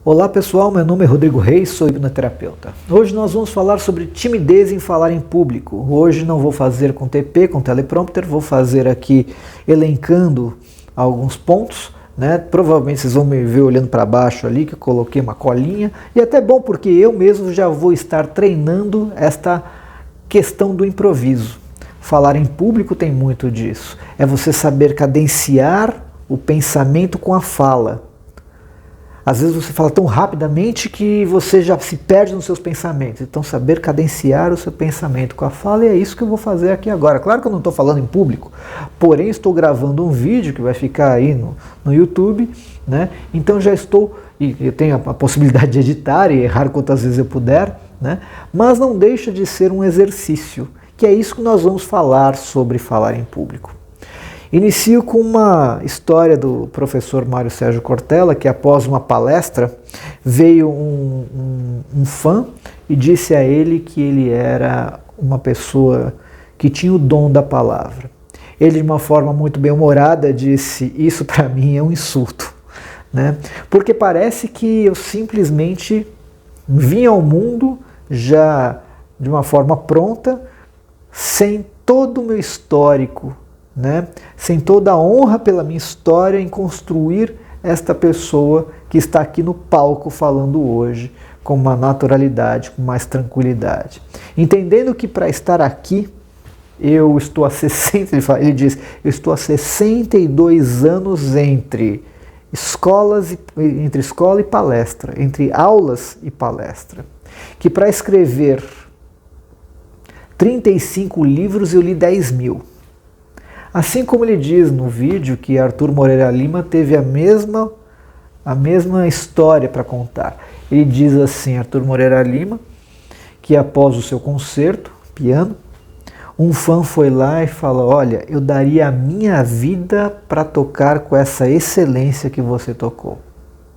Olá pessoal, meu nome é Rodrigo Reis, sou hipnoterapeuta. Hoje nós vamos falar sobre timidez em falar em público. Hoje não vou fazer com TP, com teleprompter, vou fazer aqui elencando alguns pontos, né? Provavelmente vocês vão me ver olhando para baixo ali, que eu coloquei uma colinha. E até bom porque eu mesmo já vou estar treinando esta questão do improviso. Falar em público tem muito disso. É você saber cadenciar o pensamento com a fala. Às vezes você fala tão rapidamente que você já se perde nos seus pensamentos. Então saber cadenciar o seu pensamento com a fala, e é isso que eu vou fazer aqui agora. Claro que eu não estou falando em público, porém estou gravando um vídeo que vai ficar aí no YouTube, né? Então já estou, e eu tenho a possibilidade de editar e errar quantas vezes eu puder, né? Mas não deixa de ser um exercício, que é isso que nós vamos falar sobre falar em público. Inicio com uma história do professor Mário Sérgio Cortella, que após uma palestra veio um fã e disse a ele que ele era uma pessoa que tinha o dom da palavra. Ele, de uma forma muito bem-humorada, disse: "Isso para mim é um insulto, né? Porque parece que eu simplesmente vim ao mundo já de uma forma pronta, sem todo o meu histórico, né? Sem toda a honra pela minha história em construir esta pessoa que está aqui no palco falando hoje com uma naturalidade, com mais tranquilidade. Entendendo que para estar aqui, eu estou há 60, ele diz, eu estou há 62 anos entre escola e palestra, entre aulas e palestra. Que para escrever 35 livros eu li 10 mil. Assim como ele diz no vídeo que Arthur Moreira Lima teve a mesma história para contar. Ele diz assim, Arthur Moreira Lima, que após o seu concerto, piano, um fã foi lá e falou: "Olha, eu daria a minha vida para tocar com essa excelência que você tocou."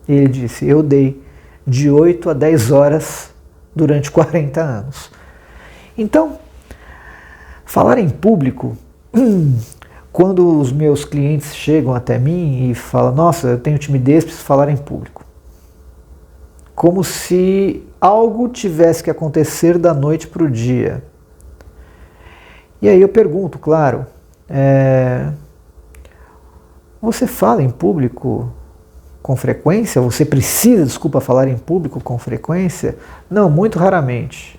E ele disse: "Eu dei de 8 a 10 horas durante 40 anos." Então, falar em público... Quando os meus clientes chegam até mim e falam: "Nossa, eu tenho timidez, preciso falar em público." Como se algo tivesse que acontecer da noite para o dia. E aí eu pergunto, claro, você fala em público com frequência? Você precisa, falar em público com frequência? Não, muito raramente.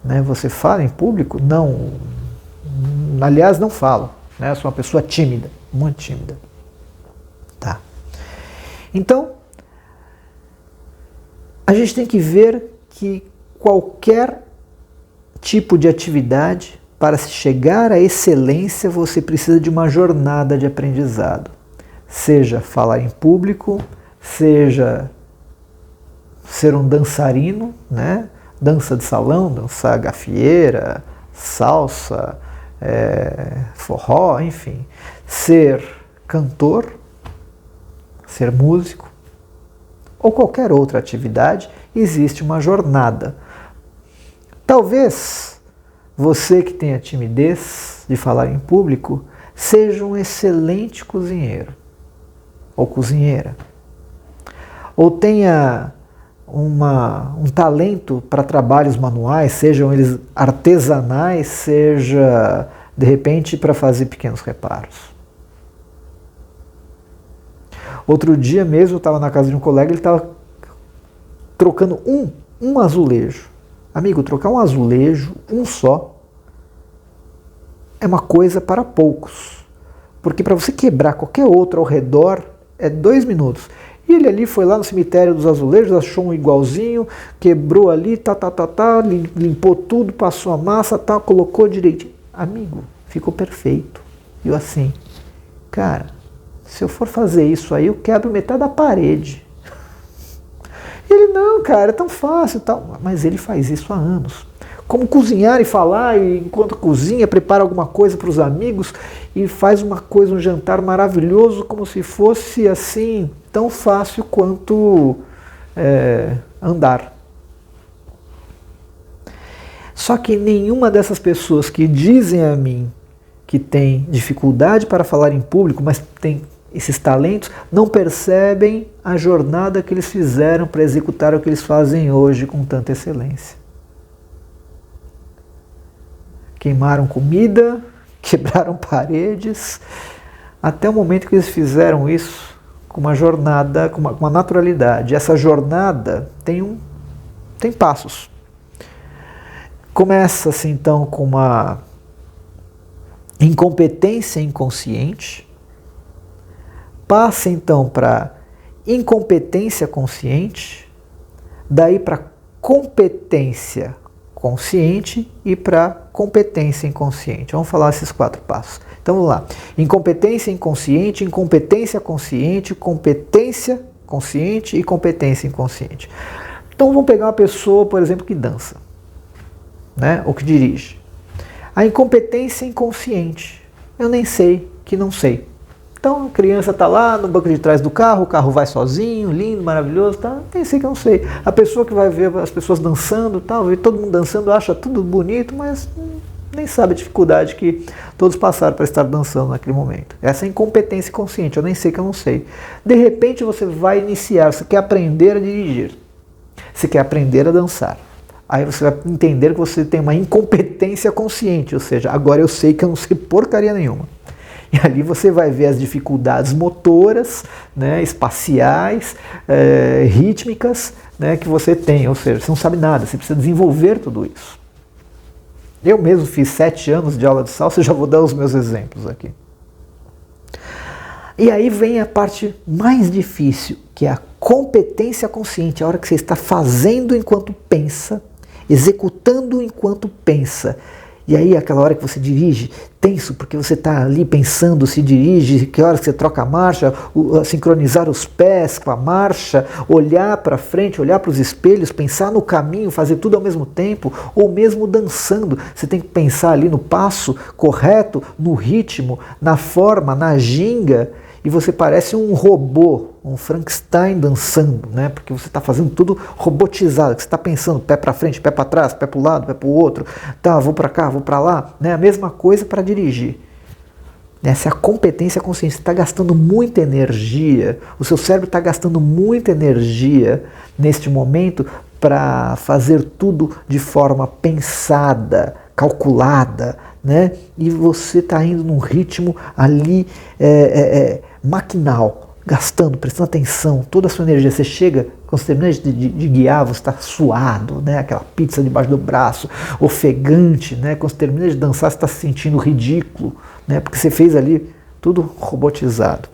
Né? Você fala em público? Não. Aliás, não falo. Eu sou uma pessoa tímida, muito tímida. Tá. Então, a gente tem que ver que qualquer tipo de atividade, para se chegar à excelência, você precisa de uma jornada de aprendizado. Seja falar em público, seja ser um dançarino, né? Dança de salão, dançar gafieira, salsa, forró, enfim, ser cantor, ser músico, ou qualquer outra atividade, existe uma jornada. Talvez você que tenha timidez de falar em público seja um excelente cozinheiro, ou cozinheira, ou tenha um talento para trabalhos manuais, sejam eles artesanais, seja de repente para fazer pequenos reparos. Outro dia mesmo eu estava na casa de um colega, ele estava trocando um azulejo. Amigo, trocar um azulejo, um só, é uma coisa para poucos. Porque para você quebrar qualquer outro ao redor é 2 minutos. E ele ali foi lá no cemitério dos azulejos, achou um igualzinho, quebrou ali, limpou tudo, passou a massa, colocou direitinho. Amigo, ficou perfeito. E eu assim, cara, se eu for fazer isso aí, eu quebro metade da parede. E ele, não, cara, é tão fácil, tal. Mas ele faz isso há anos. Como cozinhar e falar, e enquanto cozinha, prepara alguma coisa para os amigos e faz uma coisa, um jantar maravilhoso, como se fosse assim, tão fácil quanto andar. Só que nenhuma dessas pessoas que dizem a mim que tem dificuldade para falar em público, mas tem esses talentos, não percebem a jornada que eles fizeram para executar o que eles fazem hoje com tanta excelência. Queimaram comida, quebraram paredes, até o momento que eles fizeram isso com uma jornada, com uma naturalidade. Essa jornada tem passos. Começa-se então com uma incompetência inconsciente, passa então para incompetência consciente, daí para competência consciente e para competência inconsciente. Vamos falar esses 4 passos. Então vamos lá. Incompetência inconsciente, incompetência consciente, competência consciente e competência inconsciente. Então vamos pegar uma pessoa, por exemplo, que dança, né? Ou que dirige. A incompetência inconsciente. Eu nem sei que não sei. Então a criança está lá no banco de trás do carro, o carro vai sozinho, lindo, maravilhoso, tá? Nem sei que eu não sei. A pessoa que vai ver as pessoas dançando, tal, vê todo mundo dançando, acha tudo bonito, mas nem sabe a dificuldade que todos passaram para estar dançando naquele momento. Essa é a incompetência consciente, eu nem sei que eu não sei. De repente você vai iniciar, você quer aprender a dirigir, você quer aprender a dançar. Aí você vai entender que você tem uma incompetência consciente, ou seja, agora eu sei que eu não sei porcaria nenhuma. E ali você vai ver as dificuldades motoras, né, espaciais, rítmicas, né, que você tem, ou seja, você não sabe nada, você precisa desenvolver tudo isso. Eu mesmo fiz 7 anos de aula de salsa, eu já vou dar os meus exemplos aqui. E aí vem a parte mais difícil, que é a competência consciente, a hora que você está fazendo enquanto pensa, executando enquanto pensa. E aí aquela hora que você dirige, tenso, porque você está ali pensando, se dirige, que hora que você troca a marcha, sincronizar os pés com a marcha, olhar para frente, olhar para os espelhos, pensar no caminho, fazer tudo ao mesmo tempo, ou mesmo dançando. Você tem que pensar ali no passo correto, no ritmo, na forma, na ginga, e você parece um robô, um Frankenstein dançando, né? Porque você está fazendo tudo robotizado, você está pensando pé para frente, pé para trás, pé para o lado, pé para o outro, tá, vou para cá, vou para lá, né? A mesma coisa para dirigir. Essa é a competência consciente, você está gastando muita energia, o seu cérebro está gastando muita energia neste momento para fazer tudo de forma pensada, calculada, né? E você está indo num ritmo ali maquinal, gastando, prestando atenção, toda a sua energia. Você chega, quando você termina de guiar, você está suado, né? Aquela pizza debaixo do braço, ofegante, né? Quando você termina de dançar, você está se sentindo ridículo, né? Porque você fez ali tudo robotizado.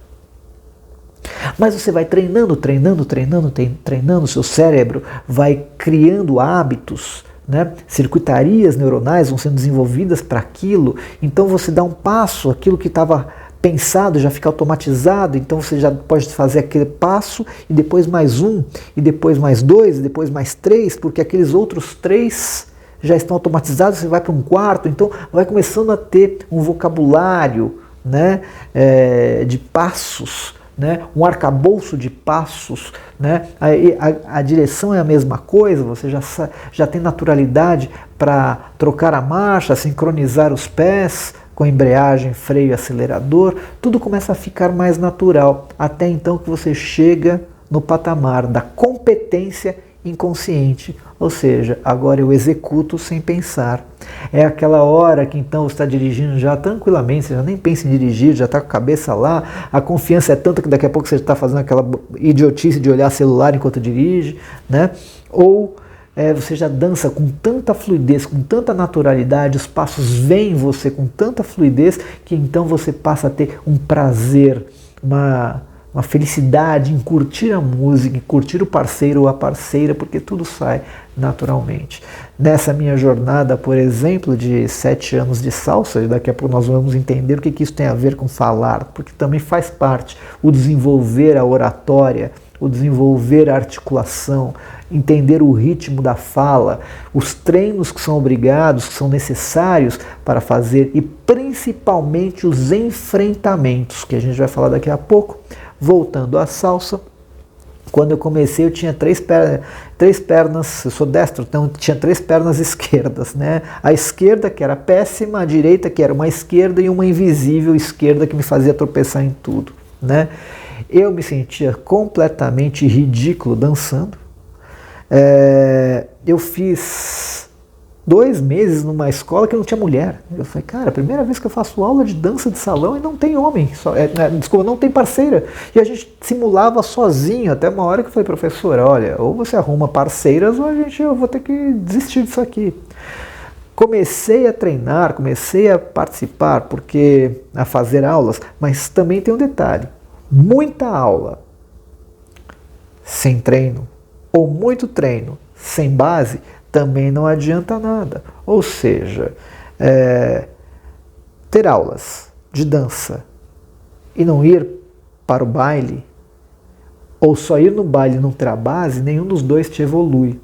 Mas você vai treinando, o seu cérebro vai criando hábitos, né? Circuitarias neuronais vão sendo desenvolvidas para aquilo, então você dá um passo, aquilo que estava pensado já fica automatizado, então você já pode fazer aquele passo e depois mais um, e depois mais 2, e depois mais 3, porque aqueles outros 3 já estão automatizados, você vai para um quarto, então vai começando a ter um vocabulário, né, de passos, né, um arcabouço de passos, né, a direção é a mesma coisa, você já tem naturalidade para trocar a marcha, sincronizar os pés com embreagem, freio, acelerador, tudo começa a ficar mais natural, até então que você chega no patamar da competência inconsciente, ou seja, agora eu executo sem pensar. É aquela hora que então você está dirigindo já tranquilamente, você já nem pensa em dirigir, já está com a cabeça lá, a confiança é tanta que daqui a pouco você está fazendo aquela idiotice de olhar celular enquanto dirige, né? Ou você já dança com tanta fluidez, com tanta naturalidade, os passos vêm em você com tanta fluidez que então você passa a ter um prazer, uma felicidade em curtir a música, em curtir o parceiro ou a parceira, porque tudo sai naturalmente. Nessa minha jornada, por exemplo, de 7 anos de salsa, e daqui a pouco nós vamos entender o que isso tem a ver com falar, porque também faz parte o desenvolver a oratória, o desenvolver a articulação, entender o ritmo da fala, os treinos que são obrigados, que são necessários para fazer, e principalmente os enfrentamentos, que a gente vai falar daqui a pouco. Voltando à salsa, quando eu comecei eu tinha 3 pernas, eu sou destro, então tinha 3 pernas esquerdas, né? A esquerda que era péssima, a direita que era uma esquerda e uma invisível esquerda que me fazia tropeçar em tudo. né? Eu me sentia completamente ridículo dançando. Eu fiz 2 meses numa escola que não tinha mulher. Eu falei, cara, a primeira vez que eu faço aula de dança de salão e não tem homem, desculpa, não tem parceira. E a gente simulava sozinho, até uma hora que eu falei, professora, olha, ou você arruma parceiras ou eu vou ter que desistir disso aqui. Comecei a treinar, comecei a participar, a fazer aulas, mas também tem um detalhe, muita aula sem treino, ou muito treino sem base, também não adianta nada. Ou seja, ter aulas de dança e não ir para o baile, ou só ir no baile e não ter a base, nenhum dos dois te evolui.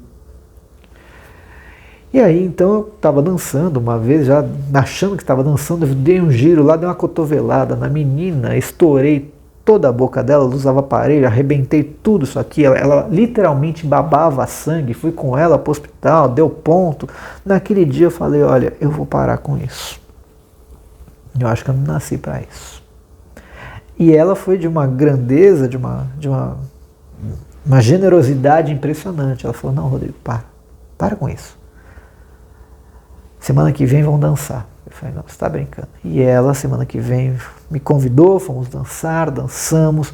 E aí então eu estava dançando uma vez, já achando que estava dançando, eu dei um giro lá, dei uma cotovelada na menina, estourei toda a boca dela, ela usava aparelho, arrebentei tudo isso aqui, ela literalmente babava sangue, fui com ela para o hospital, deu ponto. Naquele dia eu falei, olha, eu vou parar com isso. Eu acho que eu não nasci para isso. E ela foi de uma grandeza, de uma generosidade impressionante. Ela falou, não, Rodrigo, para com isso. Semana que vem vão dançar. Eu falei, não, você está brincando. E ela, semana que vem, me convidou, fomos dançar, dançamos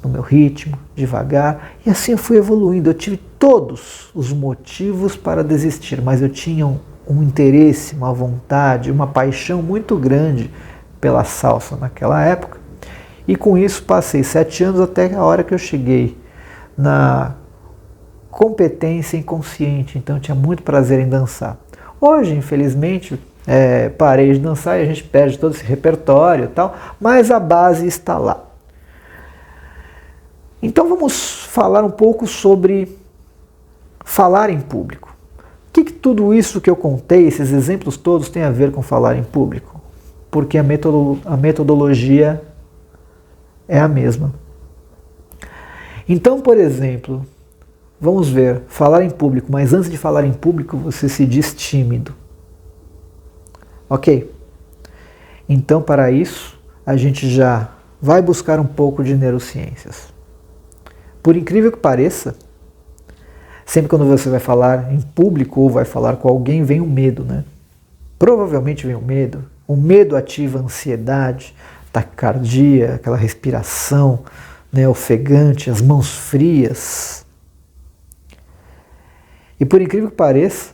no meu ritmo, devagar. E assim eu fui evoluindo. Eu tive todos os motivos para desistir, mas eu tinha um interesse, uma vontade, uma paixão muito grande pela salsa naquela época. E com isso passei 7 anos até a hora que eu cheguei na competência inconsciente. Então eu tinha muito prazer em dançar. Hoje, infelizmente, parei de dançar e a gente perde todo esse repertório e tal, mas a base está lá. Então vamos falar um pouco sobre falar em público. O que tudo isso que eu contei, esses exemplos todos, tem a ver com falar em público? Porque a metodologia é a mesma. Então, por exemplo, vamos ver, falar em público, mas antes de falar em público você se diz tímido. Ok? Então, para isso, a gente já vai buscar um pouco de neurociências. Por incrível que pareça, sempre quando você vai falar em público ou vai falar com alguém, vem o medo, né? Provavelmente vem o medo. O medo ativa a ansiedade, taquicardia, aquela respiração, né, ofegante, as mãos frias. E por incrível que pareça,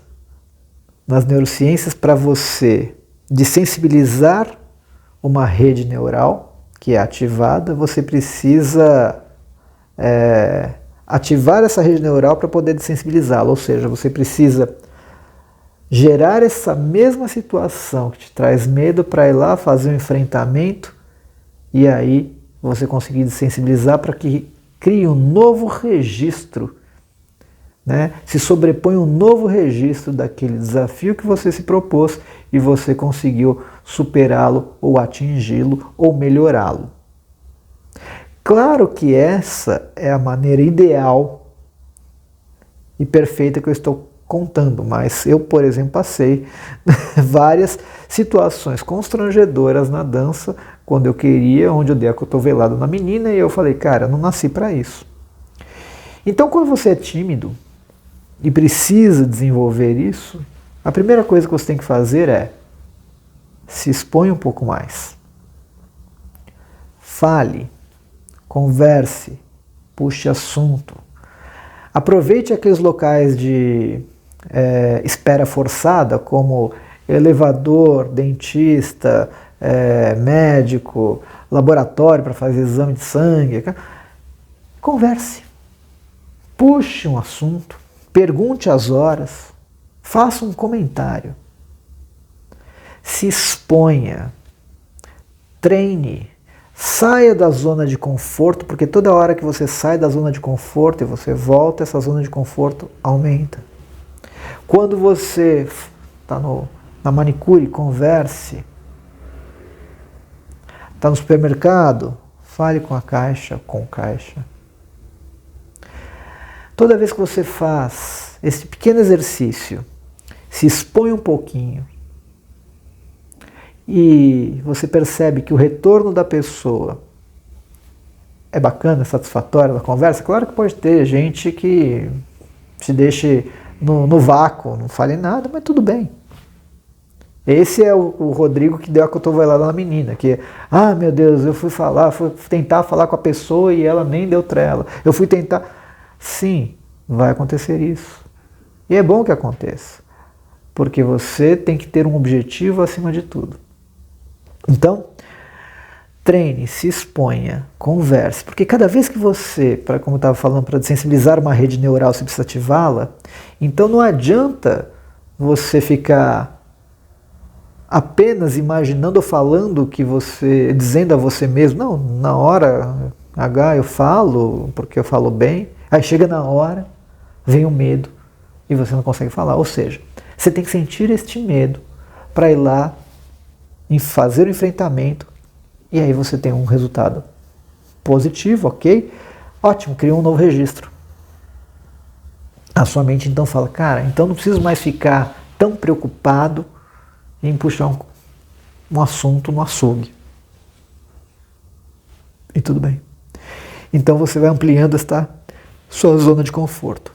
nas neurociências, para você desensibilizar uma rede neural que é ativada, você precisa ativar essa rede neural para poder desensibilizá-la. Ou seja, você precisa gerar essa mesma situação que te traz medo para ir lá fazer um enfrentamento e aí você conseguir desensibilizar para que crie um novo registro, né? Se sobrepõe um novo registro daquele desafio que você se propôs e você conseguiu superá-lo ou atingi-lo ou melhorá-lo. Claro que essa é a maneira ideal e perfeita que eu estou contando, mas eu, por exemplo, passei várias situações constrangedoras na dança quando eu queria, onde eu dei a cotovelada na menina e eu falei, cara, eu não nasci para isso. Então, quando você é tímido e precisa desenvolver isso, a primeira coisa que você tem que fazer é se expõe um pouco mais. Fale, converse, puxe assunto. Aproveite aqueles locais de espera forçada, como elevador, dentista, médico, laboratório para fazer exame de sangue. Converse, puxe um assunto, pergunte as horas, faça um comentário, se exponha, treine, saia da zona de conforto, porque toda hora que você sai da zona de conforto e você volta, essa zona de conforto aumenta. Quando você está na manicure, converse. Está no supermercado, fale com a caixa, com o caixa. Toda vez que você faz esse pequeno exercício, se expõe um pouquinho e você percebe que o retorno da pessoa é bacana, é satisfatória a conversa? Claro que pode ter gente que te deixe no vácuo, não fale nada, mas tudo bem. Esse é o Rodrigo que deu a cotovelada na menina, que, meu Deus, eu fui tentar falar com a pessoa e ela nem deu trela. Eu fui tentar... Sim, vai acontecer isso. E é bom que aconteça, porque você tem que ter um objetivo acima de tudo. Então, treine, se exponha, converse, porque cada vez que você, como eu estava falando, para desensibilizar uma rede neural, você precisa ativá-la, então não adianta você ficar apenas imaginando ou falando que você, dizendo a você mesmo, não, na hora H eu falo, porque eu falo bem, aí chega na hora, vem o medo e você não consegue falar. Ou seja, você tem que sentir este medo para ir lá e fazer o enfrentamento e aí você tem um resultado positivo, ok? Ótimo, criou um novo registro. A sua mente então fala, cara, então não preciso mais ficar tão preocupado em puxar um assunto no açougue. E tudo bem. Então você vai ampliando esta sua zona de conforto.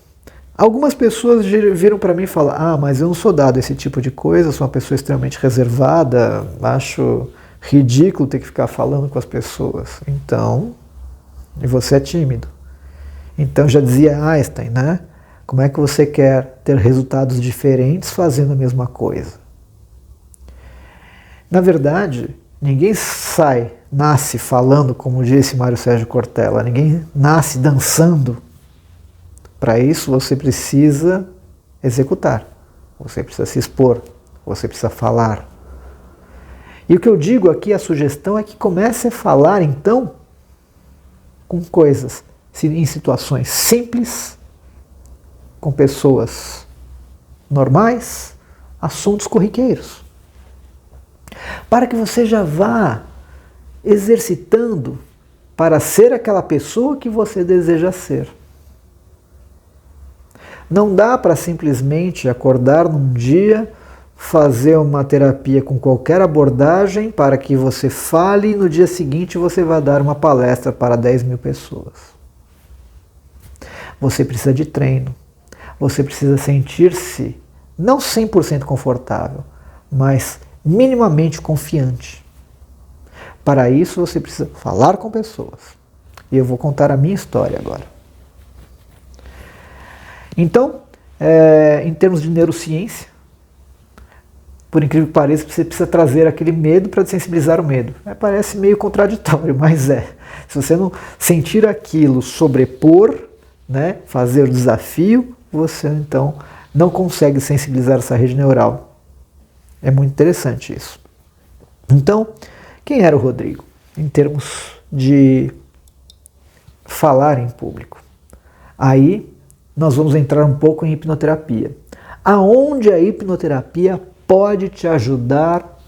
Algumas pessoas viram para mim e falam, mas eu não sou dado a esse tipo de coisa, sou uma pessoa extremamente reservada, acho ridículo ter que ficar falando com as pessoas. Então, e você é tímido. Então já dizia Einstein, né? Como é que você quer ter resultados diferentes fazendo a mesma coisa? Na verdade, ninguém nasce falando, como disse Mário Sérgio Cortella, ninguém nasce dançando. Para isso você precisa executar, você precisa se expor, você precisa falar. E o que eu digo aqui, a sugestão é que comece a falar então com coisas, em situações simples, com pessoas normais, assuntos corriqueiros. Para que você já vá exercitando para ser aquela pessoa que você deseja ser. Não dá para simplesmente acordar num dia, fazer uma terapia com qualquer abordagem para que você fale e no dia seguinte você vai dar uma palestra para 10 mil pessoas. Você precisa de treino, você precisa sentir-se não 100% confortável, mas minimamente confiante. Para isso você precisa falar com pessoas. E eu vou contar a minha história agora. Então, em termos de neurociência, por incrível que pareça, você precisa trazer aquele medo para sensibilizar o medo. Parece meio contraditório, mas é. Se você não sentir aquilo, sobrepor, né, fazer o desafio, você então não consegue sensibilizar essa rede neural. É muito interessante isso. Então, quem era o Rodrigo? Em termos de falar em público. Aí nós vamos entrar um pouco em hipnoterapia. Aonde a hipnoterapia pode te ajudar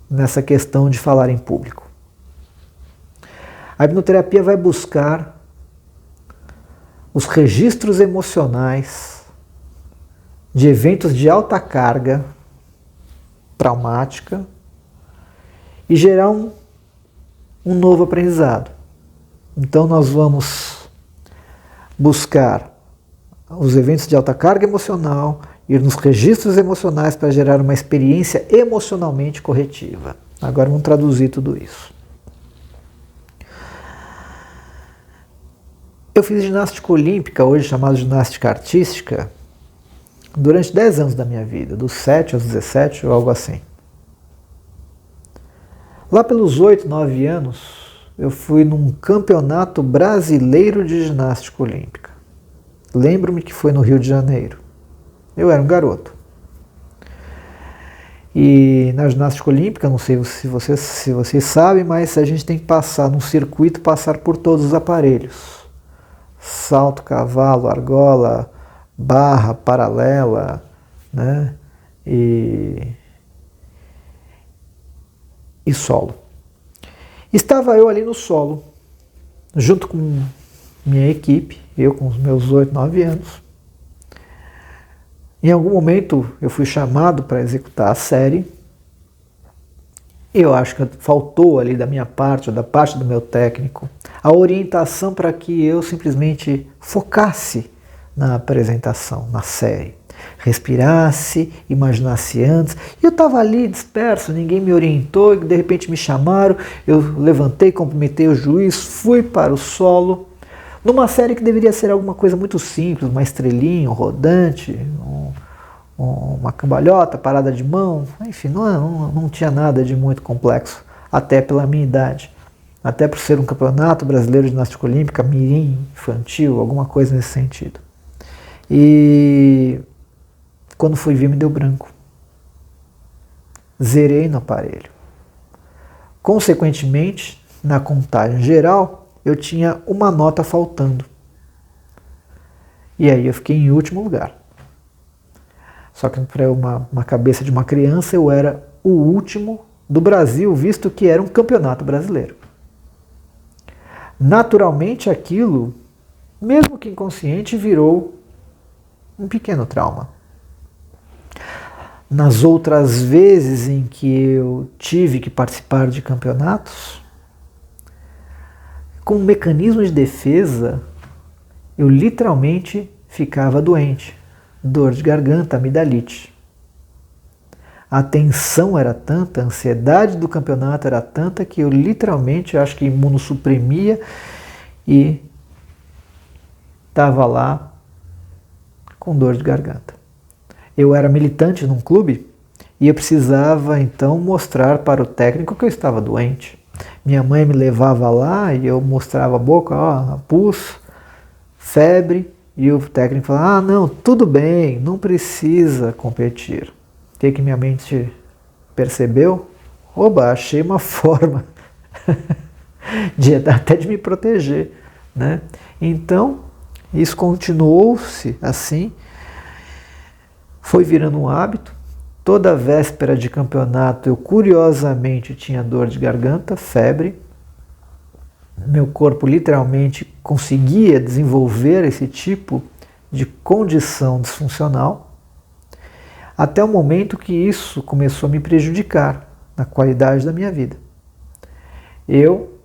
nessa questão de falar em público? A hipnoterapia vai buscar os registros emocionais de eventos de alta carga traumática e gerar um novo aprendizado. Então nós vamos buscar os eventos de alta carga emocional, ir nos registros emocionais para gerar uma experiência emocionalmente corretiva. Agora vamos traduzir tudo isso. Eu fiz ginástica olímpica, hoje chamada ginástica artística, durante 10 anos da minha vida, dos 7 aos 17 ou algo assim. Lá pelos 8, 9 anos, eu fui num campeonato brasileiro de ginástica olímpica. Lembro-me que foi no Rio de Janeiro. Eu era um garoto. E na ginástica olímpica, não sei se vocês sabem, mas a gente tem que passar num circuito, passar por todos os aparelhos. Salto, cavalo, argola, barra, paralela, né? E solo. Estava eu ali no solo, junto com minha equipe, eu com os meus 8, 9 anos. Em algum momento eu fui chamado para executar a série. Eu acho que faltou ali da minha parte, ou da parte do meu técnico, a orientação para que eu simplesmente focasse na apresentação, na série. Respirasse, imaginasse antes. E eu estava ali disperso, ninguém me orientou, e de repente me chamaram, eu levantei, cumprimentei o juiz, fui para o solo, numa série que deveria ser alguma coisa muito simples, uma estrelinha, um rodante, uma cambalhota, parada de mão, enfim, não tinha nada de muito complexo, até pela minha idade. Até por ser um campeonato brasileiro de ginástica olímpica, mirim, infantil, alguma coisa nesse sentido. E quando fui ver, me deu branco. Zerei no aparelho. Consequentemente, na contagem geral, eu tinha uma nota faltando. E aí eu fiquei em último lugar. Só que para uma cabeça de uma criança, eu era o último do Brasil, visto que era um campeonato brasileiro. Naturalmente, aquilo, mesmo que inconsciente, virou um pequeno trauma. Nas outras vezes em que eu tive que participar de campeonatos, com um mecanismo de defesa, eu literalmente ficava doente. Dor de garganta, amidalite. A tensão era tanta, a ansiedade do campeonato era tanta que eu literalmente, acho que imunossuprimia e estava lá com dor de garganta. Eu era militante num clube e eu precisava então mostrar para o técnico que eu estava doente. Minha mãe me levava lá e eu mostrava a boca, ó, pus, febre, e o técnico falava, ah, não, tudo bem, não precisa competir. O que minha mente percebeu? Oba, achei uma forma até de me proteger, né? Então, isso continuou-se assim, foi virando um hábito. Toda véspera de campeonato eu curiosamente tinha dor de garganta, febre. Meu corpo literalmente conseguia desenvolver esse tipo de condição disfuncional, até o momento que isso começou a me prejudicar na qualidade da minha vida. Eu,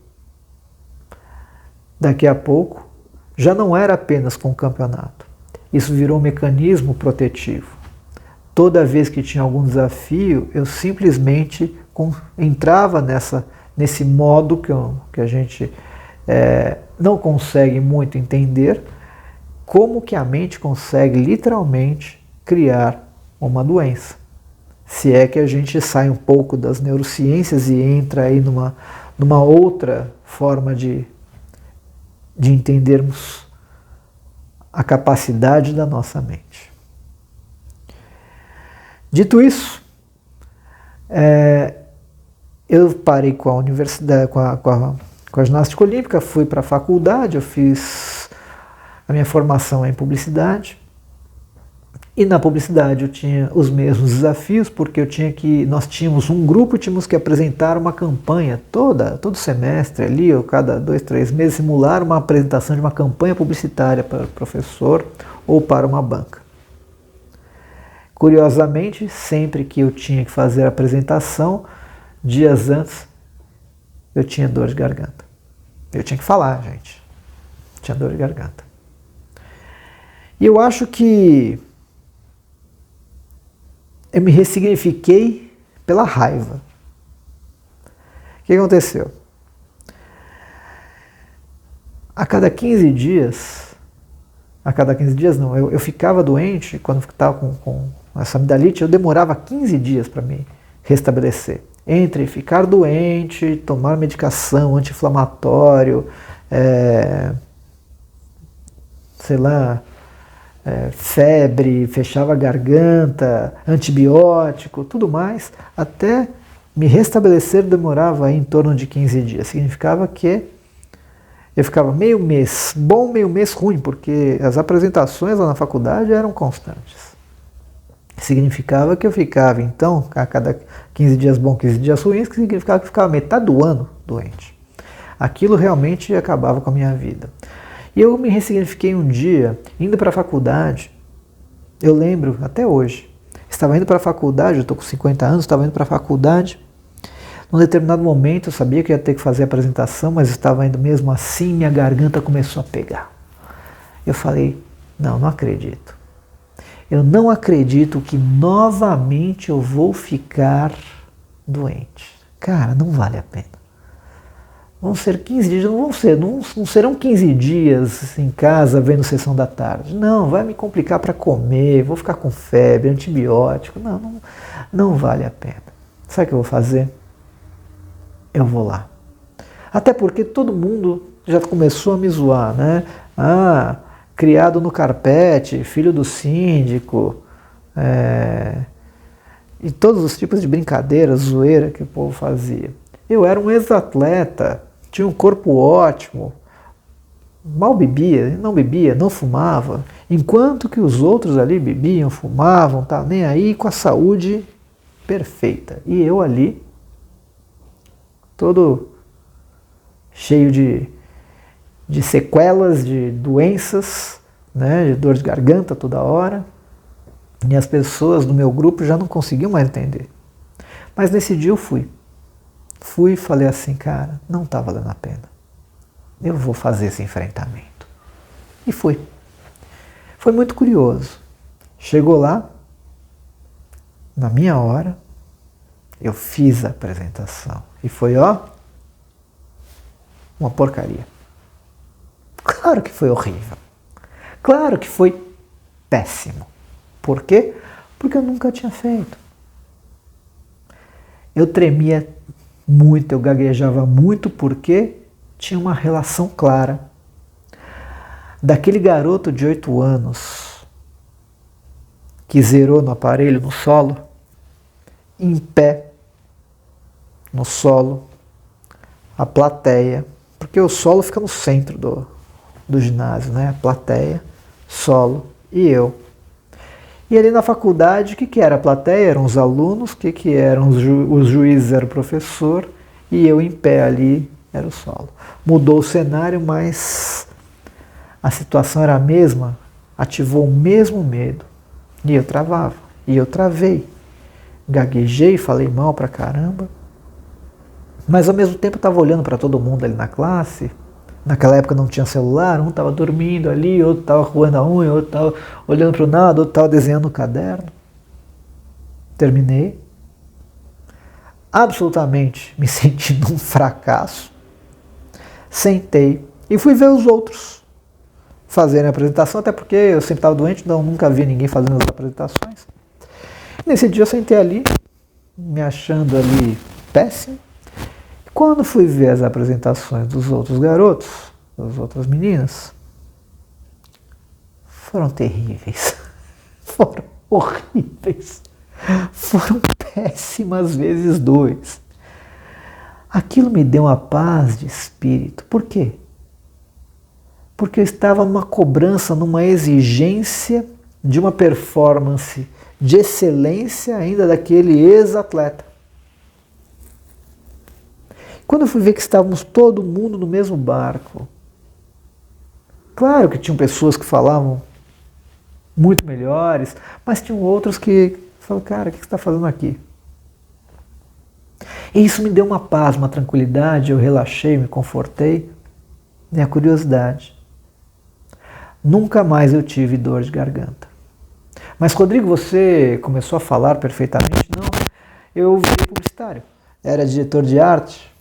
daqui a pouco, já não era apenas com o campeonato. Isso virou um mecanismo protetivo. Toda vez que tinha algum desafio, eu simplesmente entrava nesse modo que a gente não consegue muito entender, como que a mente consegue literalmente criar uma doença. Se é que a gente sai um pouco das neurociências e entra aí numa outra forma de entendermos a capacidade da nossa mente. Dito isso, eu parei com a universidade, com a ginástica olímpica, fui para a faculdade, eu fiz a minha formação em publicidade. E na publicidade eu tinha os mesmos desafios, porque nós tínhamos um grupo, tínhamos que apresentar uma campanha todo semestre ali, ou cada 2, 3 meses, simular uma apresentação de uma campanha publicitária para o professor ou para uma banca. Curiosamente, sempre que eu tinha que fazer a apresentação, dias antes, eu tinha dor de garganta. Eu tinha que falar, gente. Tinha dor de garganta. E eu acho que eu me ressignifiquei pela raiva. O que aconteceu? A cada 15 dias não, eu ficava doente, quando estava com essa amidalite, eu demorava 15 dias para me restabelecer. Entre ficar doente, tomar medicação anti-inflamatório, febre, fechava a garganta, antibiótico, tudo mais, até me restabelecer demorava em torno de 15 dias. Significava que eu ficava meio mês bom, meio mês ruim, porque as apresentações lá na faculdade eram constantes. Significava que eu ficava, então, a cada 15 dias bom, 15 dias ruins, que significava que eu ficava metade do ano doente. Aquilo realmente acabava com a minha vida. E eu me ressignifiquei um dia, indo para a faculdade. Eu lembro, até hoje, estava indo para a faculdade, eu estou com 50 anos, estava indo para a faculdade, Num determinado momento eu sabia que ia ter que fazer a apresentação, mas estava indo mesmo assim, minha garganta começou a pegar. Eu falei, não acredito. Eu não acredito que novamente eu vou ficar doente. Cara, não vale a pena. Vão ser 15 dias, não serão 15 dias em casa vendo sessão da tarde. Não, vai me complicar para comer, vou ficar com febre, antibiótico. Não vale a pena. Sabe o que eu vou fazer? Eu vou lá. Até porque todo mundo já começou a me zoar, né? Criado no carpete, filho do síndico, e todos os tipos de brincadeiras, zoeira que o povo fazia. Eu era um ex-atleta, tinha um corpo ótimo, mal bebia, não fumava, enquanto que os outros ali bebiam, fumavam, tá nem aí, com a saúde perfeita. E eu ali, todo cheio de sequelas, de doenças, né, de dor de garganta toda hora, e as pessoas do meu grupo já não conseguiam mais entender. Mas nesse dia eu fui e falei assim, cara, não está valendo a pena. Eu vou fazer esse enfrentamento. E fui. Foi muito curioso. Chegou lá, na minha hora, eu fiz a apresentação. E foi, uma porcaria. Claro que foi horrível. Claro que foi péssimo. Por quê? Porque eu nunca tinha feito. Eu tremia muito, eu gaguejava muito porque tinha uma relação clara daquele garoto de 8 anos que zerou no aparelho, no solo, em pé, no solo, a plateia, porque o solo fica no centro do ginásio, né? A plateia, solo e eu. E ali na faculdade, o que era a plateia? Eram os alunos, o que eram os juízes? Era o professor, e eu em pé ali era o solo. Mudou o cenário, mas a situação era a mesma, ativou o mesmo medo. E eu travava, e eu travei. Gaguejei, falei mal pra caramba. Mas ao mesmo tempo eu estava olhando para todo mundo ali na classe. Naquela época não tinha celular, um estava dormindo ali, outro estava roendo a unha, outro estava olhando para o nada, outro estava desenhando no caderno. Terminei. Absolutamente me sentindo um fracasso. Sentei e fui ver os outros fazerem a apresentação, até porque eu sempre estava doente, então nunca vi ninguém fazendo as apresentações. Nesse dia eu sentei ali, me achando ali péssimo. Quando fui ver as apresentações dos outros garotos, das outras meninas, foram terríveis, foram horríveis, foram péssimas vezes 2. Aquilo me deu uma paz de espírito. Por quê? Porque eu estava numa cobrança, numa exigência de uma performance de excelência ainda daquele ex-atleta. Quando eu fui ver que estávamos todo mundo no mesmo barco, claro que tinham pessoas que falavam muito melhores, mas tinham outros que falavam, cara, o que você está fazendo aqui? E isso me deu uma paz, uma tranquilidade, eu relaxei, me confortei. E a curiosidade. Nunca mais eu tive dor de garganta. Mas, Rodrigo, você começou a falar perfeitamente? Não, eu virei publicitário, era diretor de arte.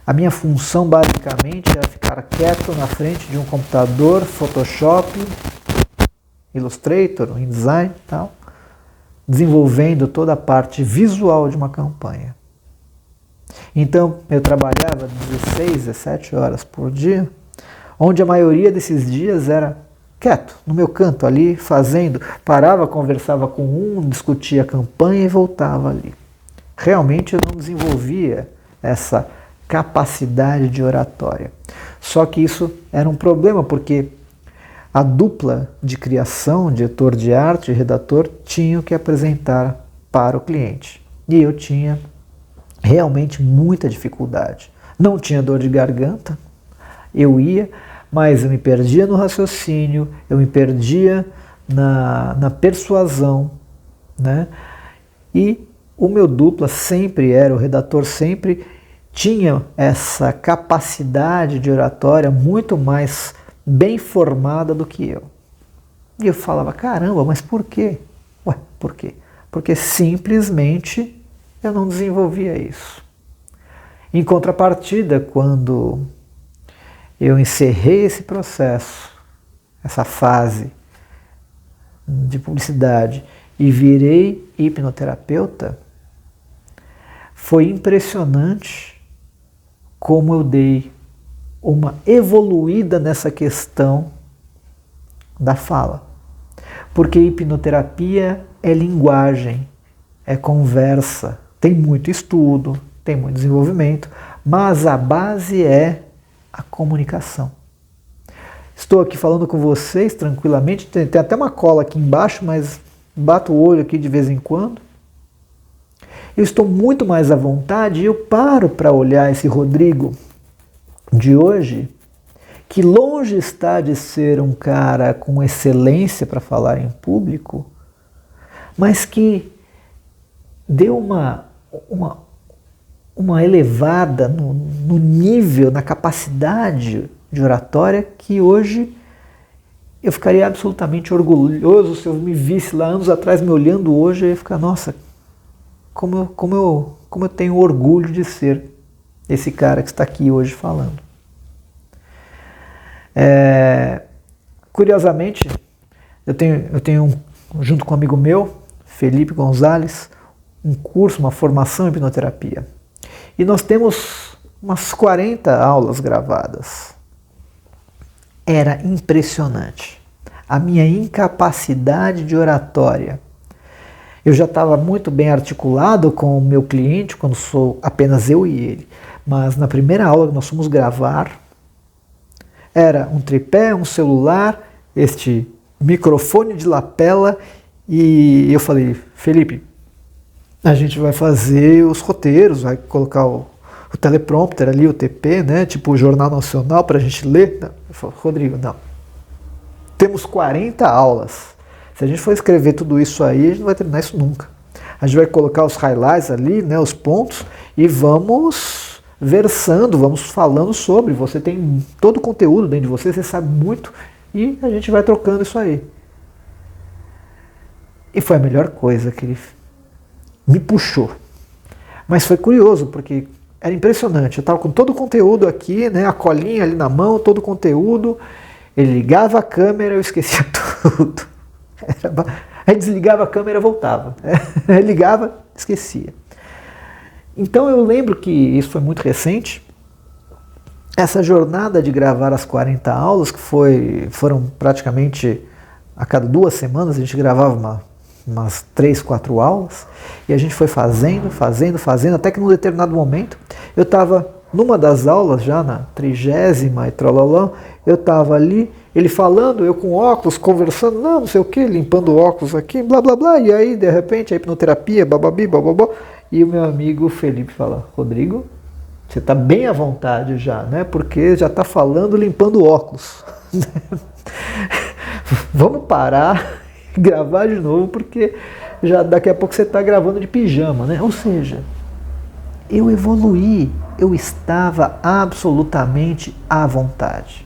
A minha função basicamente era ficar quieto na frente de um computador, Photoshop, Illustrator, InDesign e tal, desenvolvendo toda a parte visual de uma campanha. Então eu trabalhava 16, 17 horas por dia, onde a maioria desses dias era quieto, no meu canto ali, fazendo, parava, conversava com um, discutia a campanha e voltava ali. Realmente eu não desenvolvia essa capacidade de oratória. Só que isso era um problema, porque a dupla de criação, diretor de arte e redator, tinham que apresentar para o cliente. E eu tinha realmente muita dificuldade. Não tinha dor de garganta, eu ia, mas eu me perdia no raciocínio, eu me perdia na persuasão, né? E o meu dupla sempre era, o redator sempre tinha essa capacidade de oratória muito mais bem formada do que eu. E eu falava, caramba, mas por quê? Ué, por quê? Porque simplesmente eu não desenvolvia isso. Em contrapartida, quando eu encerrei esse processo, essa fase de publicidade e virei hipnoterapeuta, foi impressionante como eu dei uma evoluída nessa questão da fala. Porque hipnoterapia é linguagem, é conversa, tem muito estudo, tem muito desenvolvimento, mas a base é a comunicação. Estou aqui falando com vocês tranquilamente, tem até uma cola aqui embaixo, mas bato o olho aqui de vez em quando. Eu estou muito mais à vontade e eu paro para olhar esse Rodrigo de hoje, que longe está de ser um cara com excelência para falar em público, mas que deu uma elevada no nível, na capacidade de oratória, que hoje eu ficaria absolutamente orgulhoso se eu me visse lá anos atrás me olhando hoje, eu ia ficar, nossa, como eu tenho orgulho de ser esse cara que está aqui hoje falando. Curiosamente, eu tenho junto com um amigo meu, Felipe Gonzalez, um curso, uma formação em hipnoterapia. E nós temos umas 40 aulas gravadas. Era impressionante a minha incapacidade de oratória. Eu já estava muito bem articulado com o meu cliente, quando sou apenas eu e ele. Mas na primeira aula que nós fomos gravar, era um tripé, um celular, este microfone de lapela, e eu falei, Felipe, a gente vai fazer os roteiros, vai colocar o teleprompter ali, o TP, né, tipo o Jornal Nacional para a gente ler. Eu falei, Rodrigo, não. Temos 40 aulas. Se a gente for escrever tudo isso aí, a gente não vai terminar isso nunca. A gente vai colocar os highlights ali, né, os pontos, e vamos versando, vamos falando sobre. Você tem todo o conteúdo dentro de você, você sabe muito, e a gente vai trocando isso aí. E foi a melhor coisa que ele me puxou. Mas foi curioso, porque era impressionante. Eu estava com todo o conteúdo aqui, né, a colinha ali na mão, todo o conteúdo. Ele ligava a câmera, eu esquecia tudo. Aí desligava a câmera e voltava. Ligava, esquecia. Então eu lembro que isso foi muito recente. Essa jornada de gravar as 40 aulas, que foram praticamente a cada 2 semanas, a gente gravava umas 3, 4 aulas, e a gente foi fazendo, até que num determinado momento, eu estava numa das aulas, já na 30ª e trolalã, eu estava ali, ele falando, eu com óculos, conversando, não sei o que, limpando óculos aqui, blá blá blá, e aí de repente a hipnoterapia, bababi, bababó, e o meu amigo Felipe fala, Rodrigo, você está bem à vontade já, né? Porque já está falando limpando óculos. Vamos parar e gravar de novo, porque já daqui a pouco você está gravando de pijama, né? Ou seja, eu evoluí, eu estava absolutamente à vontade.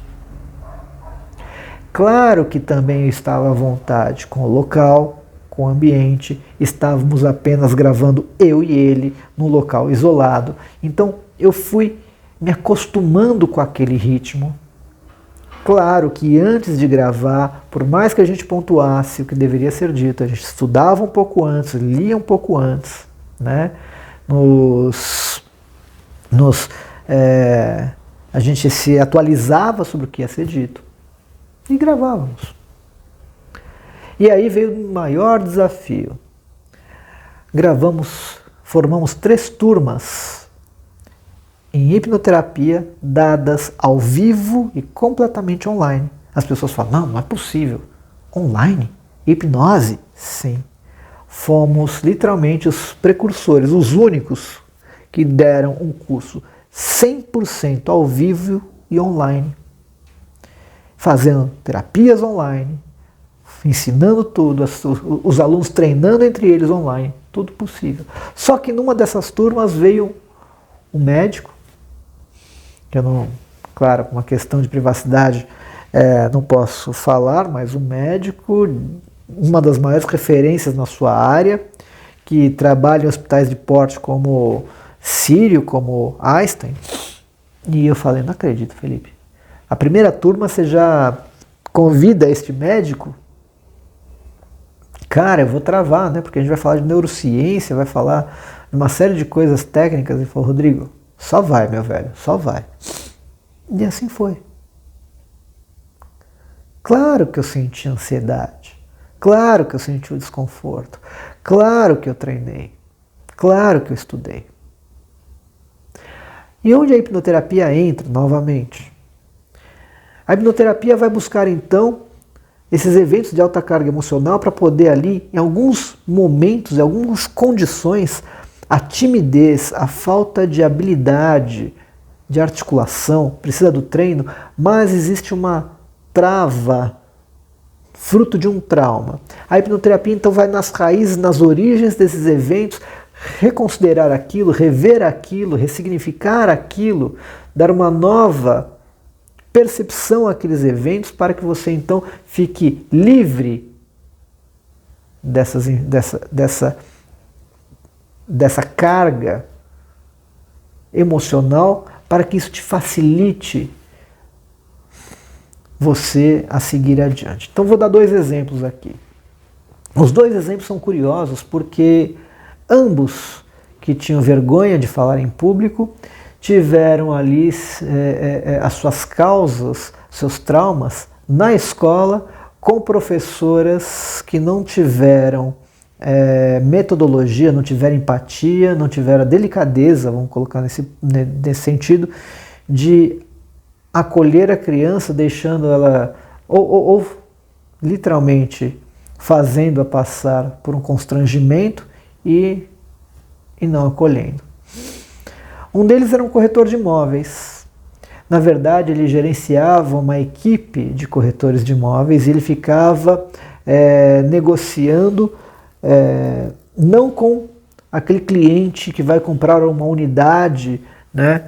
Claro que também eu estava à vontade com o local, com o ambiente, estávamos apenas gravando eu e ele num local isolado. Então eu fui me acostumando com aquele ritmo. Claro que antes de gravar, por mais que a gente pontuasse o que deveria ser dito, a gente estudava um pouco antes, lia um pouco antes, né? A gente se atualizava sobre o que ia ser dito e gravávamos. E aí veio o maior desafio. Formamos 3 turmas em hipnoterapia dadas ao vivo e completamente online. As pessoas falam, não é possível. Online? Hipnose? Sim. Fomos literalmente os precursores, os únicos que deram um curso 100% ao vivo e online. Fazendo terapias online, ensinando tudo, os alunos treinando entre eles online, tudo possível. Só que numa dessas turmas veio um médico, que eu não, claro, por uma questão de privacidade, não posso falar, mas um médico, uma das maiores referências na sua área, que trabalha em hospitais de porte como Sírio, como Einstein. E eu falei, não acredito, Felipe. A primeira turma você já convida este médico? Cara, eu vou travar, né? Porque a gente vai falar de neurociência, vai falar de uma série de coisas técnicas. Ele falou, Rodrigo, só vai, meu velho, só vai. E assim foi. Claro que eu senti ansiedade. Claro que eu senti o desconforto. Claro que eu treinei. Claro que eu estudei. E onde a hipnoterapia entra novamente? A hipnoterapia vai buscar então esses eventos de alta carga emocional para poder ali, em alguns momentos, em algumas condições, a timidez, a falta de habilidade, de articulação, precisa do treino, mas existe uma trava, fruto de um trauma. A hipnoterapia então vai nas raízes, nas origens desses eventos, reconsiderar aquilo, rever aquilo, ressignificar aquilo, dar uma nova percepção àqueles eventos para que você então fique livre dessa carga emocional, para que isso te facilite você a seguir adiante. Então vou dar 2 exemplos aqui. Os 2 exemplos são curiosos porque ambos que tinham vergonha de falar em público tiveram ali as suas causas, seus traumas na escola, com professoras que não tiveram metodologia, não tiveram empatia, não tiveram a delicadeza, vamos colocar nesse sentido, de acolher a criança, deixando ela, ou literalmente fazendo-a passar por um constrangimento e não acolhendo. Um deles era um corretor de imóveis. Na verdade, ele gerenciava uma equipe de corretores de imóveis e ele ficava negociando não com aquele cliente que vai comprar uma unidade, né,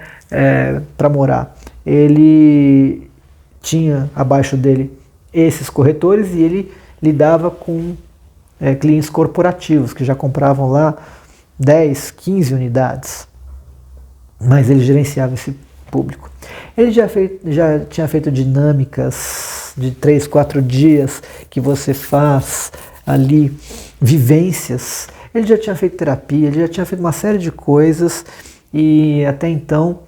para morar. Ele tinha abaixo dele esses corretores e ele lidava com clientes corporativos que já compravam lá 10, 15 unidades. Mas ele gerenciava esse público. Ele já tinha feito dinâmicas de 3, 4 dias que você faz ali, vivências. Ele já tinha feito terapia, ele já tinha feito uma série de coisas e até então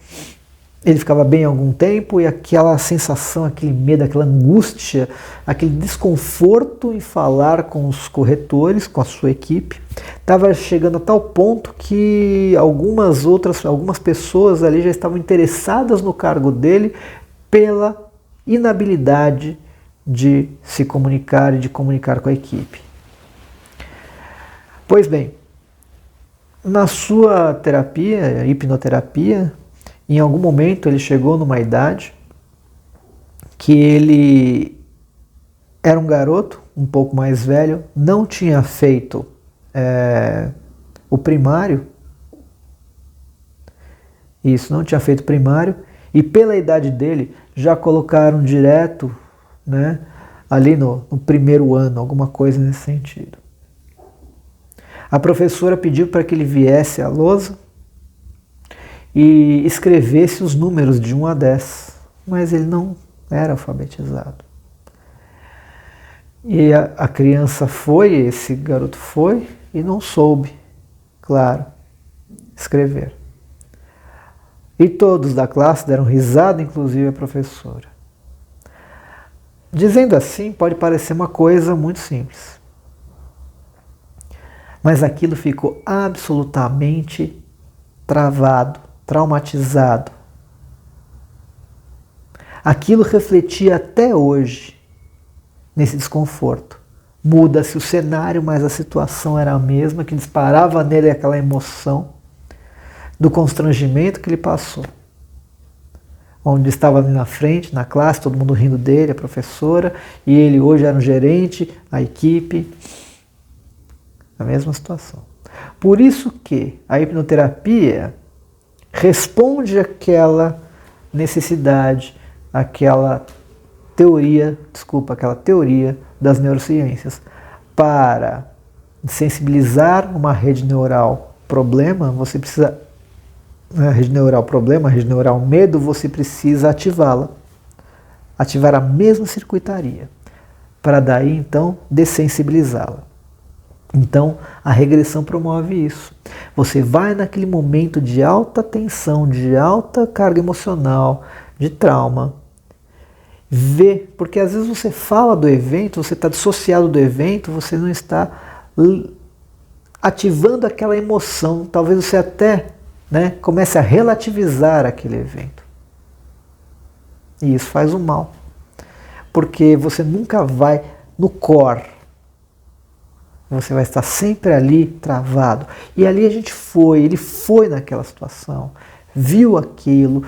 ele ficava bem há algum tempo e aquela sensação, aquele medo, aquela angústia, aquele desconforto em falar com os corretores, com a sua equipe, estava chegando a tal ponto que algumas pessoas ali já estavam interessadas no cargo dele pela inabilidade de se comunicar e de comunicar com a equipe. Pois bem, na sua terapia, hipnoterapia, em algum momento ele chegou numa idade que ele era um garoto, um pouco mais velho, não tinha feito o primário, não tinha feito primário, e pela idade dele já colocaram direto, né, ali no primeiro ano, alguma coisa nesse sentido. A professora pediu para que ele viesse à lousa e escrevesse os números de 1 a 10, mas ele não era alfabetizado. E a criança esse garoto foi e não soube, claro, escrever. E todos da classe deram risada, inclusive a professora. Dizendo assim, pode parecer uma coisa muito simples. Mas aquilo ficou absolutamente travado, traumatizado. Aquilo refletia até hoje nesse desconforto. Muda-se o cenário, mas a situação era a mesma, que disparava nele aquela emoção do constrangimento que ele passou. onde estava ali na frente, na classe, todo mundo rindo dele, a professora, e ele hoje era um gerente, a equipe, a mesma situação. Por isso que a hipnoterapia responde àquela necessidade, aquela teoria das neurociências, para sensibilizar uma rede neural problema, você precisa, a rede neural problema, a rede neural medo, você precisa ativá-la, ativar a mesma circuitaria, para daí então dessensibilizá-la. Então a regressão promove isso. Você vai naquele momento de alta tensão, de alta carga emocional, de trauma, vê, porque às vezes você fala do evento, você está dissociado do evento, você não está ativando aquela emoção, talvez você até comece a relativizar aquele evento. E isso faz um mal, porque você nunca vai no core, você vai estar sempre ali travado. E ali ele foi naquela situação, viu aquilo,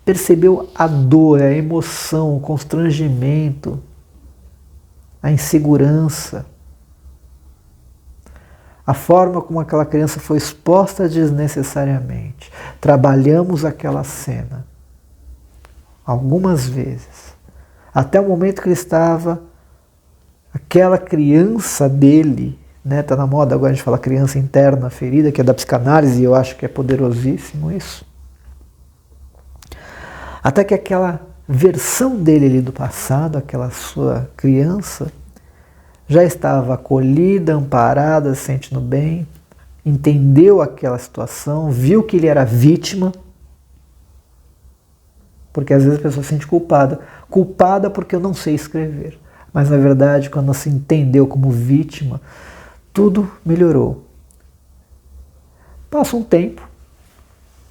percebeu a dor, a emoção, o constrangimento, a insegurança, a forma como aquela criança foi exposta desnecessariamente. Trabalhamos aquela cena algumas vezes, até o momento que ele estava, aquela criança dele, tá na moda agora a gente fala criança interna ferida, que é da psicanálise, e eu acho que é poderosíssimo isso. Até que aquela versão dele ali do passado, aquela sua criança, já estava acolhida, amparada, se sentindo bem, entendeu aquela situação, viu que ele era vítima, porque às vezes a pessoa se sente culpada porque eu não sei escrever. Mas na verdade, quando ela se entendeu como vítima, tudo melhorou. Passa um tempo,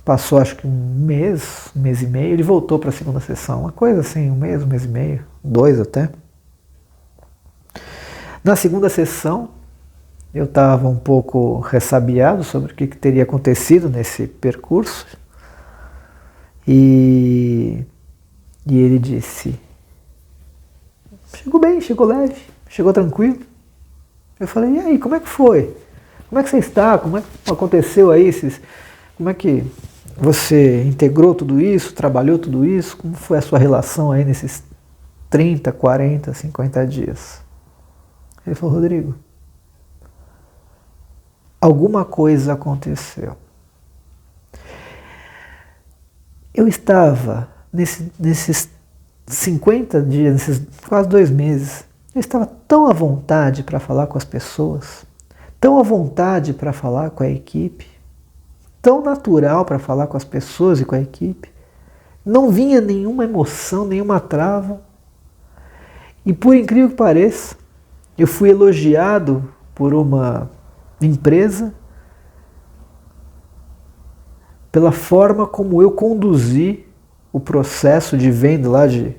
passou acho que um mês e meio, ele voltou para a segunda sessão, uma coisa assim, um mês e meio, 2 até. Na segunda sessão, eu estava um pouco ressabiado sobre o que teria acontecido nesse percurso, e ele disse: chegou bem, chegou leve, chegou tranquilo. Eu falei: e aí, como é que foi? Como é que você está? Como é que aconteceu aí? Como é que você integrou tudo isso, trabalhou tudo isso? Como foi a sua relação aí nesses 30, 40, 50 dias? Ele falou: Rodrigo, alguma coisa aconteceu. Eu estava nesses 50 dias, nesses quase 2 meses, eu estava tão à vontade para falar com as pessoas, tão à vontade para falar com a equipe, tão natural para falar com as pessoas e com a equipe. Não vinha nenhuma emoção, nenhuma trava. E por incrível que pareça, eu fui elogiado por uma empresa pela forma como eu conduzi o processo de venda lá de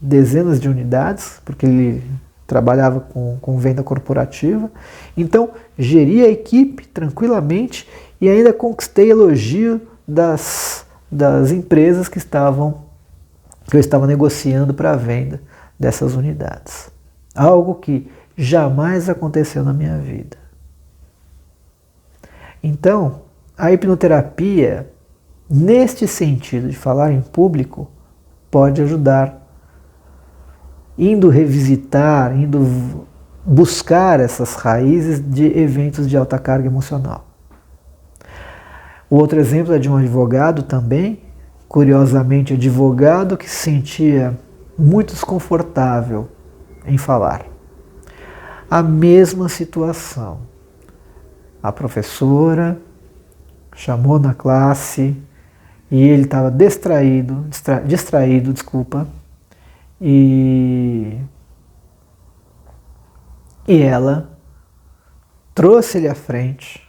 dezenas de unidades, porque ele trabalhava com venda corporativa. Então, geri a equipe tranquilamente e ainda conquistei elogio das empresas que eu estava negociando para a venda dessas unidades. Algo que jamais aconteceu na minha vida. Então, a hipnoterapia, neste sentido de falar em público, pode ajudar, indo revisitar, indo buscar essas raízes de eventos de alta carga emocional. O outro exemplo é de um advogado também, curiosamente advogado que se sentia muito desconfortável em falar. A mesma situação. A professora chamou na classe e ele estava distraído, e ela trouxe ele à frente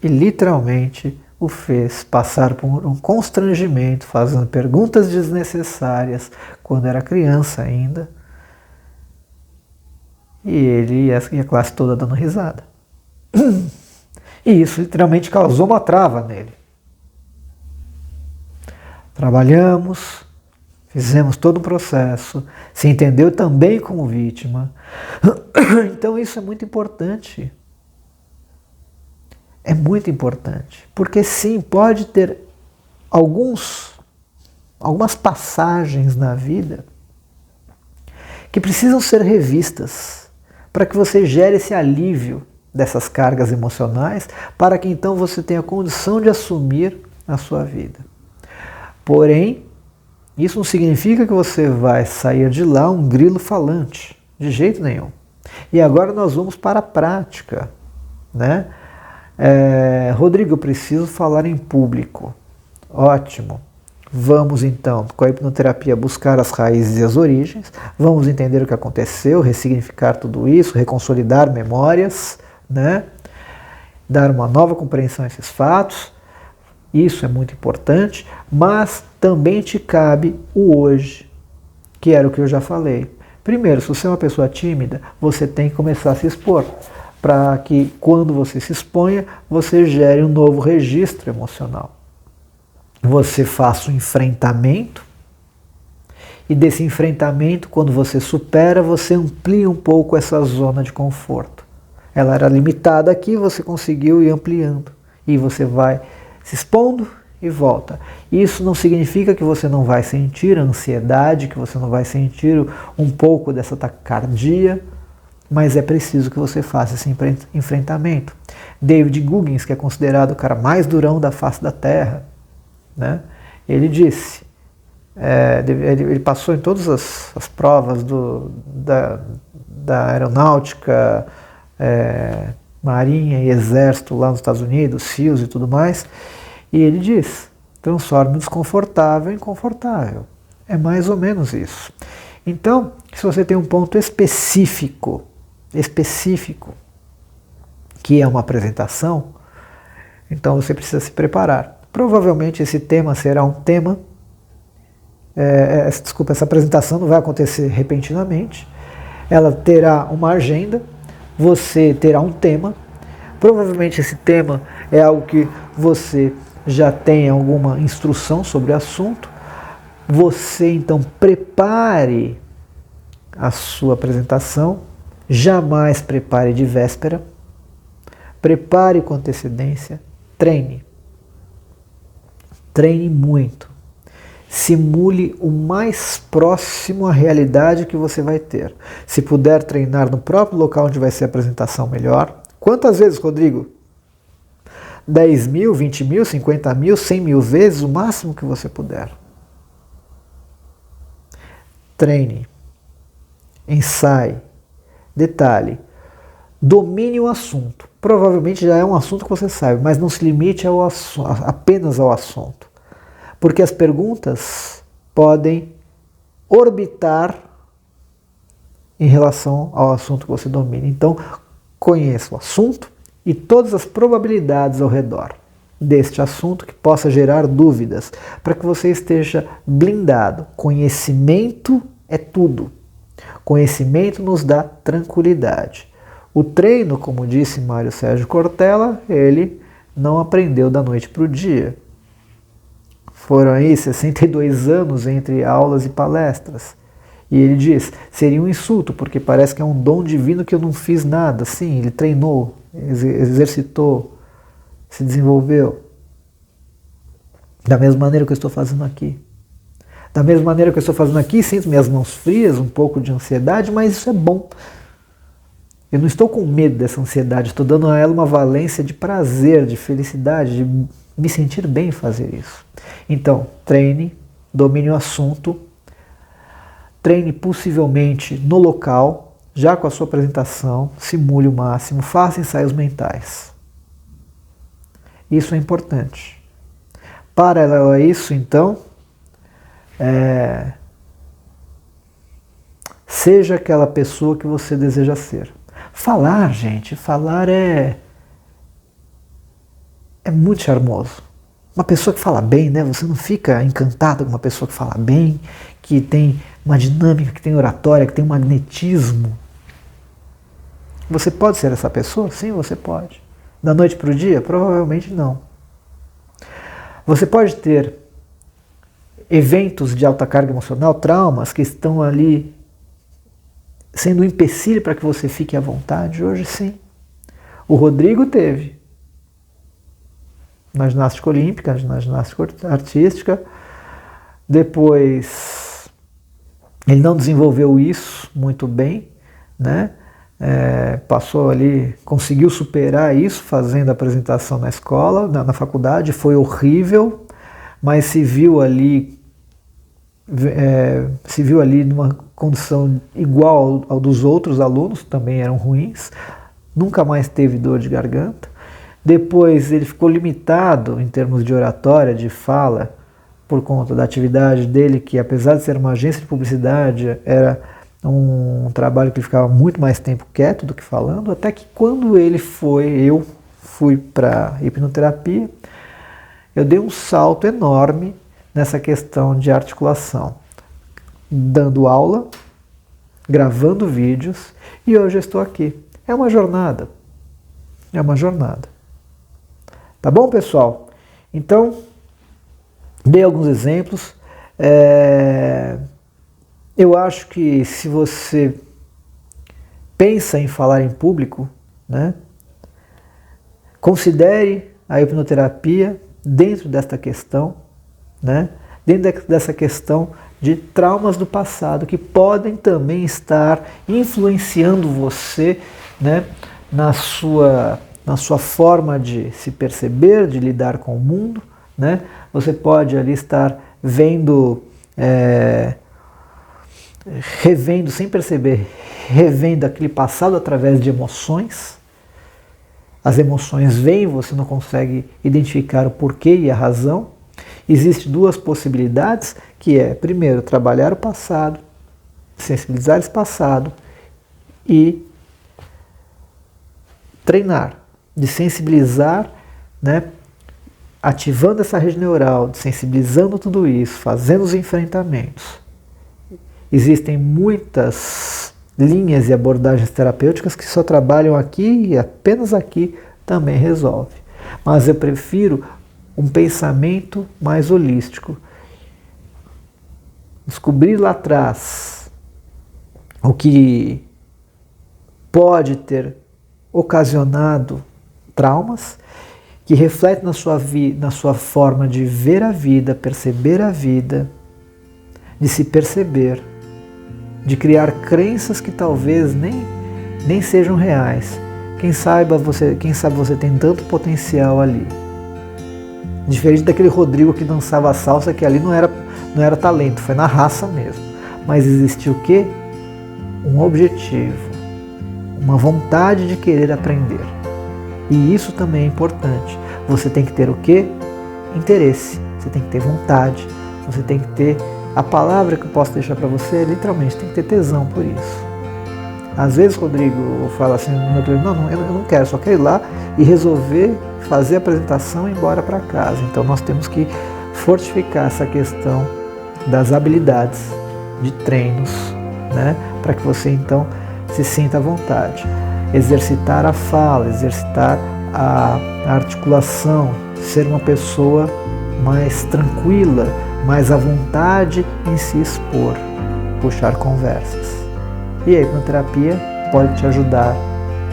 e literalmente o fez passar por um constrangimento, fazendo perguntas desnecessárias quando era criança ainda, e ele e a classe toda dando risada. E isso literalmente causou uma trava nele. trabalhamos, fizemos todo o processo, se entendeu também como vítima. Então isso é muito importante. É muito importante. Porque sim, pode ter algumas passagens na vida que precisam ser revistas para que você gere esse alívio dessas cargas emocionais, para que então você tenha condição de assumir a sua vida. Porém, isso não significa que você vai sair de lá um grilo falante, de jeito nenhum. E agora nós vamos para a prática, né? Rodrigo, eu preciso falar em público. Ótimo. Vamos então, com a hipnoterapia, buscar as raízes e as origens, vamos entender o que aconteceu, ressignificar tudo isso, reconsolidar memórias, né? Dar uma nova compreensão a esses fatos. Isso é muito importante, mas também te cabe o hoje, que era o que eu já falei. Primeiro, se você é uma pessoa tímida, você tem que começar a se expor, para que quando você se exponha, você gere um novo registro emocional. Você faça um enfrentamento, e desse enfrentamento, quando você supera, você amplia um pouco essa zona de conforto. Ela era limitada aqui, você conseguiu ir ampliando, e você vai se expondo e volta. Isso não significa que você não vai sentir ansiedade, que você não vai sentir um pouco dessa taquicardia, mas é preciso que você faça esse enfrentamento. David Goggins, que é considerado o cara mais durão da face da Terra, né? Ele disse, ele passou em todas as provas da aeronáutica, marinha e exército lá nos Estados Unidos, SEALs e tudo mais, e ele diz, transforme o desconfortável em confortável. É mais ou menos isso. Então, se você tem um ponto específico, que é uma apresentação, então você precisa se preparar. Provavelmente esse tema será um tema, essa apresentação não vai acontecer repentinamente, ela terá uma agenda, você terá um tema, provavelmente esse tema é algo que você já tem alguma instrução sobre o assunto, você então prepare a sua apresentação, jamais prepare de véspera, prepare com antecedência, treine muito, simule o mais próximo à realidade que você vai ter. Se puder treinar no próprio local onde vai ser a apresentação, melhor. Quantas vezes, Rodrigo? 10 mil, 20 mil, 50 mil, 100 mil vezes, o máximo que você puder. Treine, ensaie, detalhe, domine o assunto. Provavelmente já é um assunto que você sabe, mas não se limite apenas ao assunto. Porque as perguntas podem orbitar em relação ao assunto que você domina. Então, conheça o assunto e todas as probabilidades ao redor deste assunto que possa gerar dúvidas, para que você esteja blindado. Conhecimento é tudo. Conhecimento nos dá tranquilidade. O treino, como disse Mário Sérgio Cortella, ele não aprendeu da noite para o dia. Foram aí 62 anos entre aulas e palestras. E ele diz, seria um insulto, porque parece que é um dom divino que eu não fiz nada. Sim, ele treinou, exercitou, se desenvolveu. Da mesma maneira que eu estou fazendo aqui. Da mesma maneira que eu estou fazendo aqui, sinto minhas mãos frias, um pouco de ansiedade, mas isso é bom. Eu não estou com medo dessa ansiedade, estou dando a ela uma valência de prazer, de felicidade, de me sentir bem em fazer isso. Então, treine, domine o assunto, treine possivelmente no local, já com a sua apresentação, simule o máximo, faça ensaios mentais. Isso é importante. Paralelo a isso, então, seja aquela pessoa que você deseja ser. Falar, gente, falar é muito charmoso. Uma pessoa que fala bem, né? Você não fica encantado com uma pessoa que fala bem, que tem uma dinâmica, que tem oratória, que tem um magnetismo. Você pode ser essa pessoa? Sim, você pode. Da noite para o dia? Provavelmente não. Você pode ter eventos de alta carga emocional, traumas que estão ali sendo um empecilho para que você fique à vontade? Hoje sim. O Rodrigo teve na ginástica olímpica, na ginástica artística. Depois ele não desenvolveu isso muito bem, né? Passou ali, conseguiu superar isso fazendo apresentação na escola, na faculdade, foi horrível, mas se viu ali numa condição igual ao dos outros alunos, também eram ruins, nunca mais teve dor de garganta. Depois ele ficou limitado em termos de oratória, de fala, por conta da atividade dele, que apesar de ser uma agência de publicidade, era um trabalho que ele ficava muito mais tempo quieto do que falando, até que quando eu fui para hipnoterapia, eu dei um salto enorme nessa questão de articulação, dando aula, gravando vídeos, e hoje eu estou aqui. É uma jornada. É uma jornada. Tá bom, pessoal? Então, dei alguns exemplos. Eu acho que se você pensa em falar em público, né, considere a hipnoterapia dentro desta questão, né, dentro dessa questão de traumas do passado que podem também estar influenciando você, né, na sua forma de se perceber, de lidar com o mundo, né? Você pode ali estar vendo, revendo, sem perceber, revendo aquele passado através de emoções. As emoções vêm, você não consegue identificar o porquê e a razão. Existem duas possibilidades, que é, primeiro, trabalhar o passado, sensibilizar esse passado e treinar, de sensibilizar, né, ativando essa rede neural, sensibilizando tudo isso, fazendo os enfrentamentos. Existem muitas linhas e abordagens terapêuticas que só trabalham aqui e apenas aqui também resolve. Mas eu prefiro um pensamento mais holístico. Descobrir lá atrás o que pode ter ocasionado traumas, que reflete na sua forma de ver a vida, perceber a vida, de se perceber, de criar crenças que talvez nem sejam reais. Quem sabe você tem tanto potencial ali. Diferente daquele Rodrigo que dançava salsa, que ali não era talento, foi na raça mesmo. Mas existiu o quê? Um objetivo, uma vontade de querer aprender. E isso também é importante. Você tem que ter o quê? Interesse. Você tem que ter vontade. Você tem que ter... A palavra que eu posso deixar para você é literalmente, tem que ter tesão por isso. Às vezes o Rodrigo fala assim no meu treino, não, eu não quero, só quero ir lá e resolver fazer a apresentação e ir embora para casa. Então nós temos que fortificar essa questão das habilidades de treinos, né, para que você então se sinta à vontade. Exercitar a fala, exercitar a articulação, ser uma pessoa mais tranquila, mais à vontade em se expor, puxar conversas. E a hipnoterapia pode te ajudar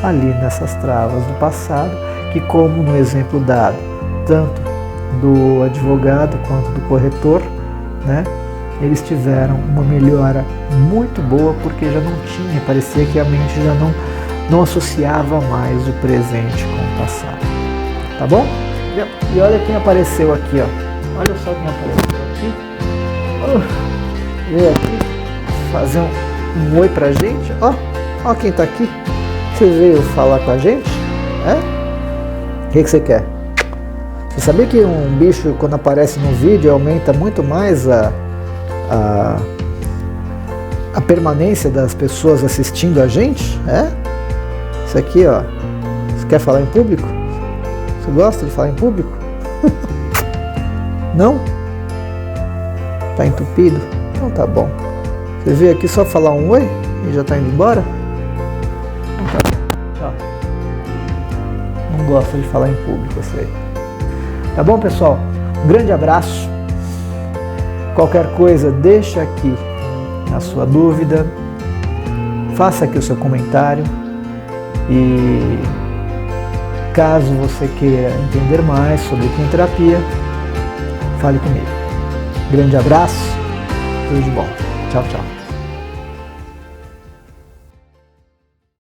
ali nessas travas do passado, que, como no exemplo dado, tanto do advogado quanto do corretor, né, eles tiveram uma melhora muito boa, porque já não tinha, parecia que a mente já não associava mais o presente com o passado. Tá bom? E olha quem apareceu aqui, ó. Olha só quem apareceu aqui. Veio aqui fazer um oi pra gente. Ó quem tá aqui. Você veio falar com a gente? O que você quer? Você sabia que um bicho, quando aparece no vídeo, aumenta muito mais a permanência das pessoas assistindo a gente? Isso aqui, ó. Você quer falar em público? Você gosta de falar em público? Não? Tá entupido? Então tá bom. Você veio aqui só falar um oi e já tá indo embora? Então tá bom. Tchau. Não gosta de falar em público, esse aí. Tá bom, pessoal? Um grande abraço. Qualquer coisa, deixa aqui a sua dúvida, faça aqui o seu comentário e caso você queira entender mais sobre hipnoterapia, fale comigo. Grande abraço, tudo de bom. Tchau, tchau.